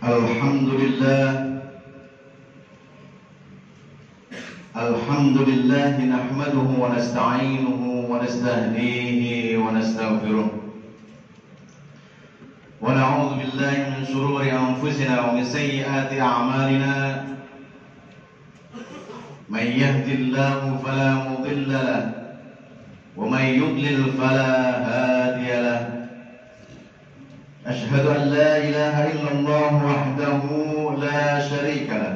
الحمد لله نحمده ونستعينه ونستهديه ونستغفره ونعوذ بالله من شرور أنفسنا ومن سيئات أعمالنا من يهد الله فلا مضل له ومن يضلل فلا هادي له أشهد أن لا إله إلا الله وحده لا شريك له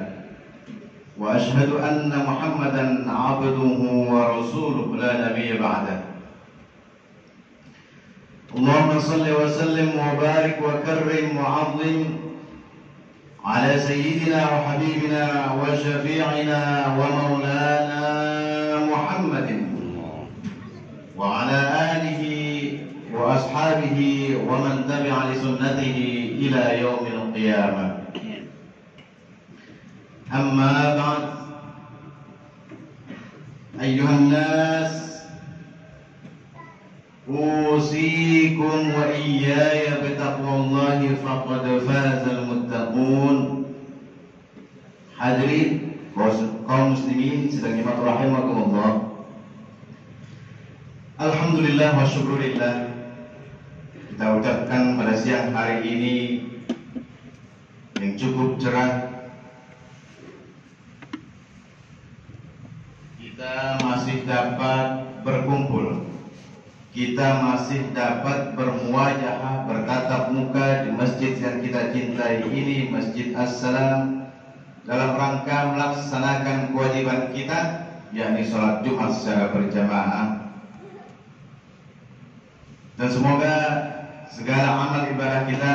وأشهد أن محمدا عبده ورسوله لا نبي بعده اللهم صل وسلم وبارك وكرم وعظم على سيدنا وحبيبنا وشفيعنا ومولانا محمد وعلى آله وأصحابه ومن تبع لسنته إلى يوم القيامة أما بعد أيها الناس أوصيكم وإياي بتقوى الله فقد فاز المتقون. Hadirin kaum muslimin sedang rahimakumullah. Alhamdulillah wa syukurillah. Kita ucapkan pada siang hari ini yang cukup cerah. Kita masih dapat berkumpul, kita masih dapat bermuajahah, bertatap muka di masjid yang kita cintai ini, Masjid As-Salam, dalam rangka melaksanakan kewajiban kita, yakni sholat Jumat secara berjamaah. Dan semoga segala amal ibadah kita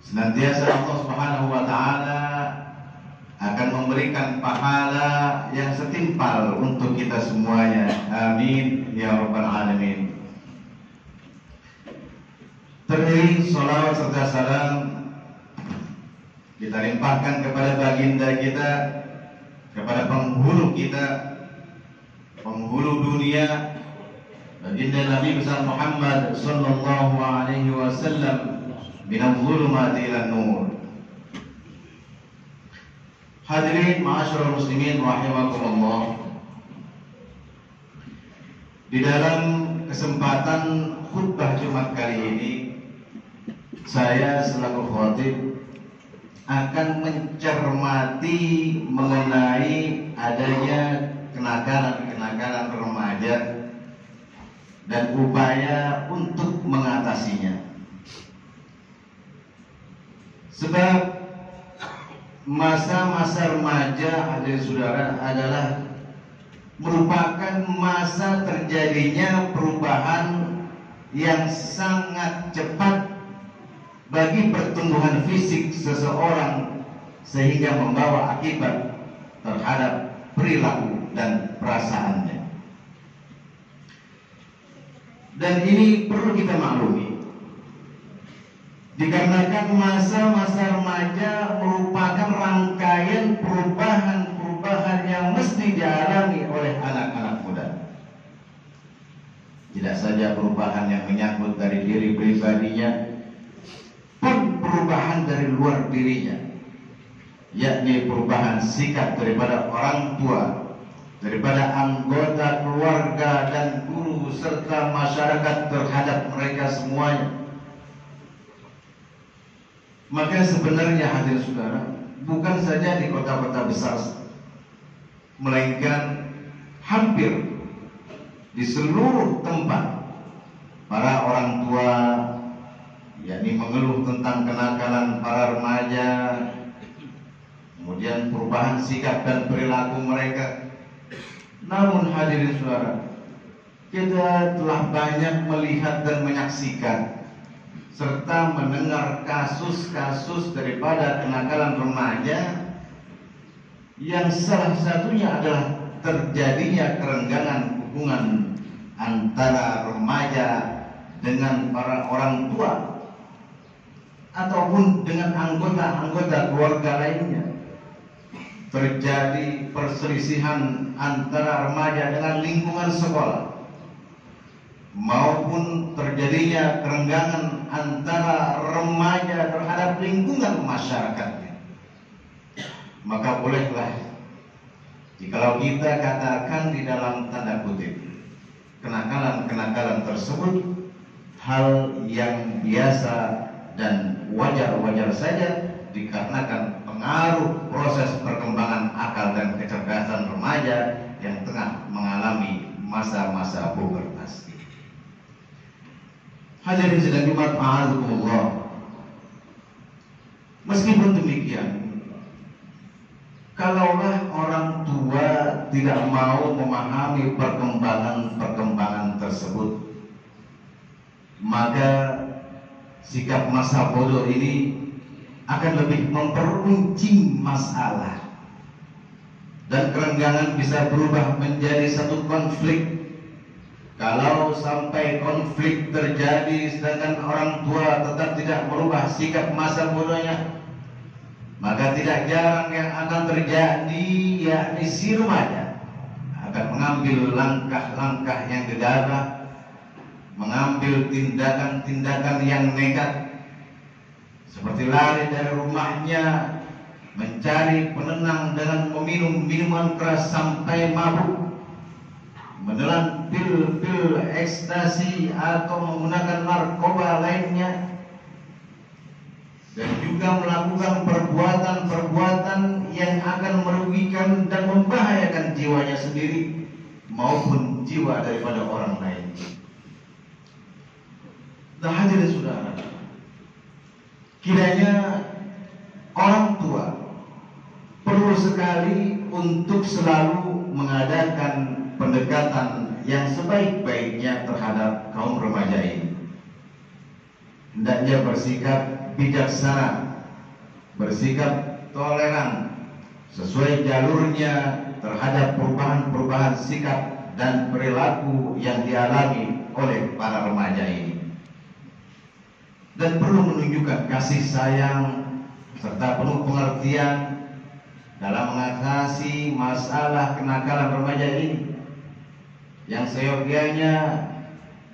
senantiasa Allah Subhanahu wa Ta'ala akan memberikan pahala yang setimpal untuk kita semuanya. Amin ya rabbal alamin. Terdiri salawat serta salam kita limpahkan kepada baginda kita, kepada penghulu kita, penghulu dunia, baginda Nabi besar Muhammad sallallahu alaihi wasallam, minadh dhulumati ilan nur. Hadirin ma'asyiral muslimin rahimakumullah. Di dalam kesempatan khutbah Jumat kali ini, saya selaku khatib akan mencermati mengenai adanya kenakalan-kenakalan remaja dan upaya untuk mengatasinya. Sebab masa-masa remaja, hadirin saudara, adalah merupakan masa terjadinya perubahan yang sangat cepat bagi pertumbuhan fisik seseorang, sehingga membawa akibat terhadap perilaku dan perasaannya. Dan ini perlu kita maklumi, dikarenakan masa-masa remaja merupakan rangkaian perubahan-perubahan yang mesti dialami oleh anak-anak muda. Tidak saja perubahan yang menyangkut dari diri pribadinya, pun perubahan dari luar dirinya, yakni perubahan sikap daripada orang tua, daripada anggota keluarga dan guru serta masyarakat terhadap mereka semuanya. Maka sebenarnya hadirin saudara, bukan saja di kota-kota besar, melainkan hampir di seluruh tempat para orang tua, yakni mengeluh tentang kenakalan para remaja, kemudian perubahan sikap dan perilaku mereka. Namun hadirin saudara, kita telah banyak melihat dan menyaksikan serta mendengar kasus-kasus daripada kenakalan remaja yang salah satunya adalah terjadinya kerenggangan hubungan antara remaja dengan para orang tua ataupun dengan anggota-anggota keluarga lainnya. Terjadi perselisihan antara remaja dengan lingkungan sekolah, maupun terjadinya kerenggangan antara remaja terhadap lingkungan masyarakatnya. Maka bolehlah jikalau kita katakan di dalam tanda kutip kenakalan-kenakalan tersebut hal yang biasa dan wajar-wajar saja dikarenakan pengaruh proses perkembangan akal dan kecerdasan remaja yang tengah mengalami masa-masa pubertas. Hadirin sidang Jumat a'azakumullah. Meskipun demikian, kalaulah orang tua tidak mau memahami perkembangan tersebut, maka sikap masa bodoh ini akan lebih memperuncing masalah, dan kerenggangan bisa berubah menjadi satu konflik. Kalau sampai konflik terjadi sedangkan orang tua tetap tidak merubah sikap masa bodohnya, maka tidak jarang yang akan terjadi yakni si remaja akan mengambil langkah-langkah yang gegabah, mengambil tindakan-tindakan yang nekat, seperti lari dari rumahnya, mencari penenang dengan meminum minuman keras sampai mabuk, menelan pil-pil ekstasi atau menggunakan narkoba lainnya, dan juga melakukan perbuatan-perbuatan yang akan merugikan dan membahayakan jiwanya sendiri maupun jiwa daripada orang lain. Nah, hadirin saudara, kiranya orang tua perlu sekali untuk selalu mengadakan pendekatan yang sebaik-baiknya terhadap kaum remaja ini. Hendaknya bersikap bijaksana, bersikap toleran, sesuai jalurnya terhadap perubahan-perubahan sikap dan perilaku yang dialami oleh para remaja ini, dan perlu menunjukkan kasih sayang serta penuh pengertian dalam mengatasi masalah kenakalan remaja ini, yang seyogianya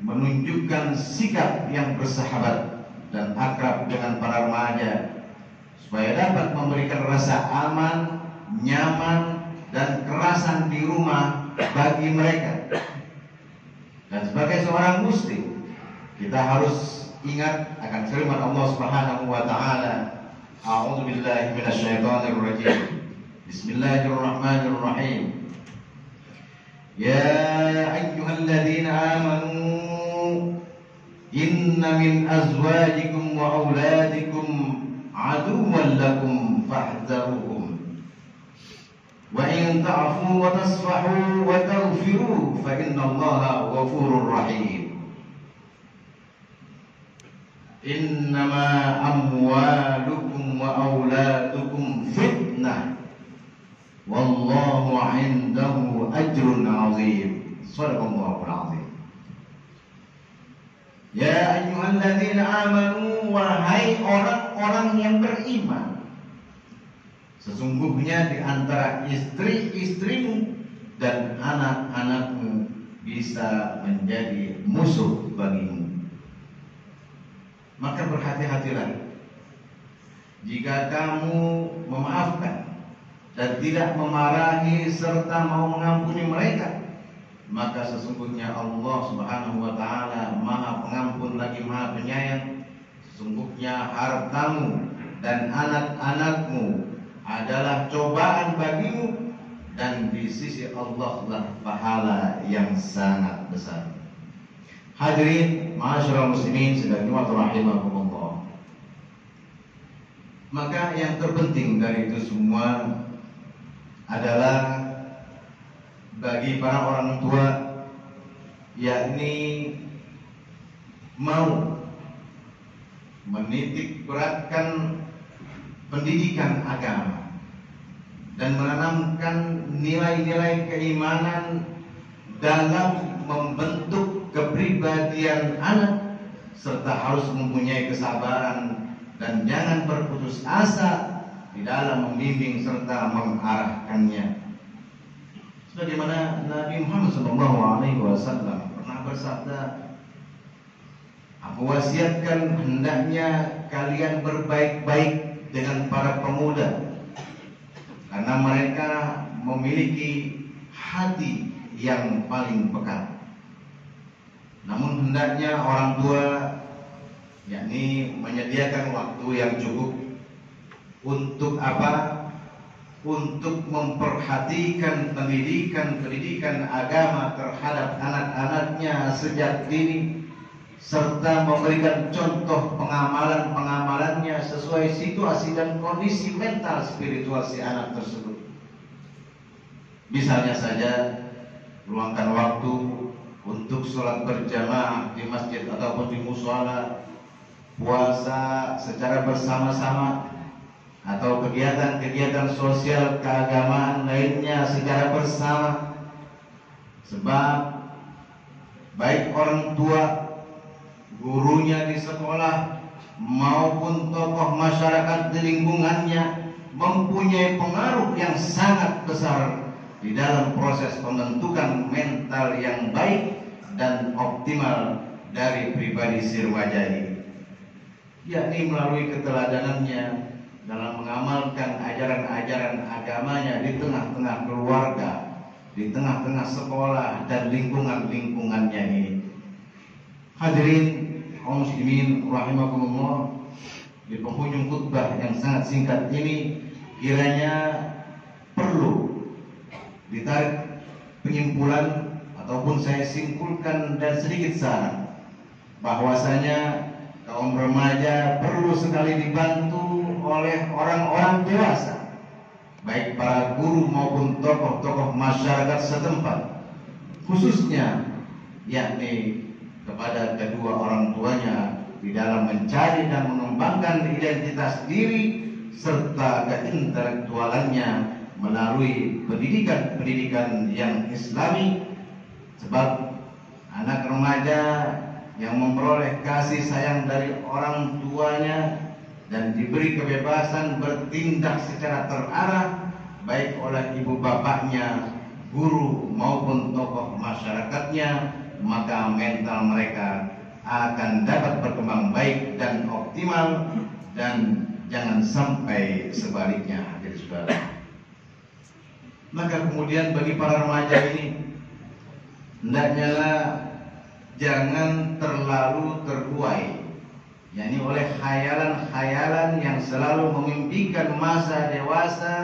menunjukkan sikap yang bersahabat dan akrab dengan para remaja, supaya dapat memberikan rasa aman, nyaman, dan kerasan di rumah bagi mereka. Dan sebagai seorang muslim, kita harus ingat akan firman Allah Subhanahu wa taala, A'udzu billahi minasyaitonir rajim. Bismillahirrahmanirrahim. Ya ayyuhalladzina amanu inna min azwajikum wa auladikum aduwwan lakum fahdharuhum wa in ta'fu wa tasfahu wa taghfiru fa innallaha ghafurur rahim. Innama amwalukum wa auladukum fitnah wallahu 'indahu ajrun 'azim. Shadaqallahul 'azim. Ya ayyuhalladzina amanu, wahai orang-orang yang beriman, sesungguhnya di antara istri-istrimu dan anak-anakmu bisa menjadi musuh bagimu. Maka berhati-hatilah jika kamu memaafkan dan tidak memarahi serta mau mengampuni mereka, maka sesungguhnya Allah Subhanahu wa taala Maha Pengampun lagi Maha Penyayang. Sesungguhnya hartamu dan anak-anakmu adalah cobaan bagimu, dan di sisi Allah lah pahala yang sangat besar. Hadirin ma'asyiral muslimin sedang rahimakumullah. Maka yang terpenting dari itu semua adalah bagi para orang tua, yakni mau menitik beratkan pendidikan agama dan menanamkan nilai-nilai keimanan dalam membentuk kepribadian anak, serta harus mempunyai kesabaran dan jangan berputus asa di dalam membimbing serta mengarahkannya. Sebagaimana Nabi Muhammad SAW pernah bersabda, aku wasiatkan hendaknya kalian berbaik-baik dengan para pemuda, karena mereka memiliki hati yang paling peka. Namun hendaknya orang tua yakni menyediakan waktu yang cukup untuk apa? Untuk memperhatikan pendidikan agama terhadap anak-anaknya sejak dini, serta memberikan contoh pengamalannya sesuai situasi dan kondisi mental spiritual si anak tersebut. Misalnya saja, luangkan waktu untuk sholat berjamaah di masjid ataupun di mushola, puasa secara bersama-sama, atau kegiatan-kegiatan sosial keagamaan lainnya secara bersama. Sebab baik orang tua, gurunya di sekolah, maupun tokoh masyarakat di lingkungannya mempunyai pengaruh yang sangat besar di dalam proses pembentukan mental yang baik dan optimal dari pribadi si remaja ini, yakni melalui keteladanannya dalam mengamalkan ajaran-ajaran agamanya di tengah-tengah keluarga, di tengah-tengah sekolah dan lingkungan-lingkungannya ini. Hadirin kaum muslimin rahimakumullah, di penghujung khutbah yang sangat singkat ini kiranya perlu ditarik penyimpulan ataupun saya simpulkan dan sedikit saran bahwasanya kaum remaja perlu sekali dibantu oleh orang-orang dewasa, baik para guru maupun tokoh-tokoh masyarakat setempat, khususnya yakni kepada kedua orang tuanya di dalam mencari dan mengembangkan identitas diri serta keintelektualannya melalui pendidikan yang islami. Sebab anak remaja yang memperoleh kasih sayang dari orang tuanya dan diberi kebebasan bertindak secara terarah baik oleh ibu bapaknya, guru maupun tokoh masyarakatnya, maka mental mereka akan dapat berkembang baik dan optimal, dan jangan sampai sebaliknya, hadir saudara. Maka kemudian bagi para remaja ini hendaknya jangan terlalu terbuai, yakni oleh khayalan-khayalan yang selalu memimpikan masa dewasa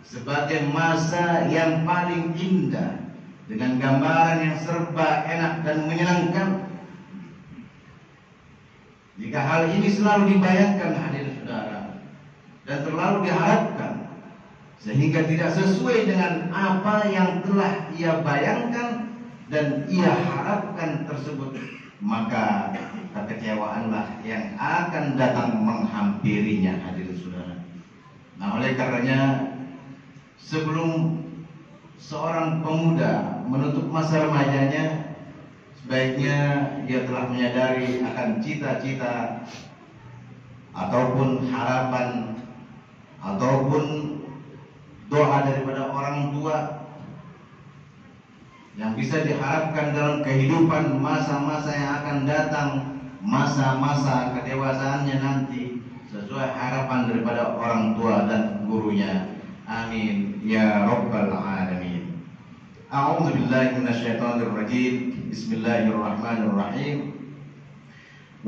sebagai masa yang paling indah, dengan gambaran yang serba enak dan menyenangkan. Jika hal ini selalu dibayangkan, hadirin saudara, dan terlalu diharapkan sehingga tidak sesuai dengan apa yang telah ia bayangkan dan ia harapkan tersebut, maka kekecewaanlah yang akan datang menghampirinya, hadirin saudara. Nah, oleh karenanya sebelum seorang pemuda menutup masa remajanya, sebaiknya dia telah menyadari akan cita-cita ataupun harapan ataupun doa daripada orang tua yang bisa diharapkan dalam kehidupan masa-masa yang akan datang, masa-masa kedewasaannya nanti, sesuai harapan daripada orang tua dan gurunya. Amin ya rabbal alamin. A'udzu billahi minasyaitonir rajim. Bismillahirrahmanirrahim.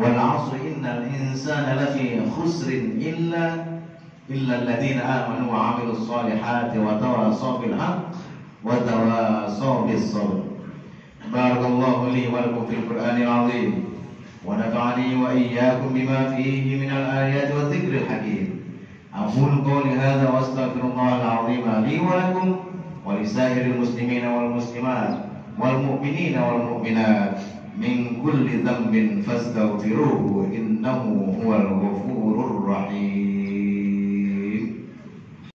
Wal 'asri innal insana lafi khusrin illa alladziina aamanu wa 'amilus shalihaati wa tawashaw bil haqq wa tawashaw bis sabr. Barakallahu li wa lakum fil Qur'anil 'azim wa nafa'ani wa iyyakum bima fihi minal ayati wa dzikril hakim. أقول قولي هذا وأستغفر الله العظيم لي ولكم ولسائر المسلمين والمسلمات والمؤمنين والمؤمنات من كل ذنب فاستغفروه إنه هو الغفور الرحيم.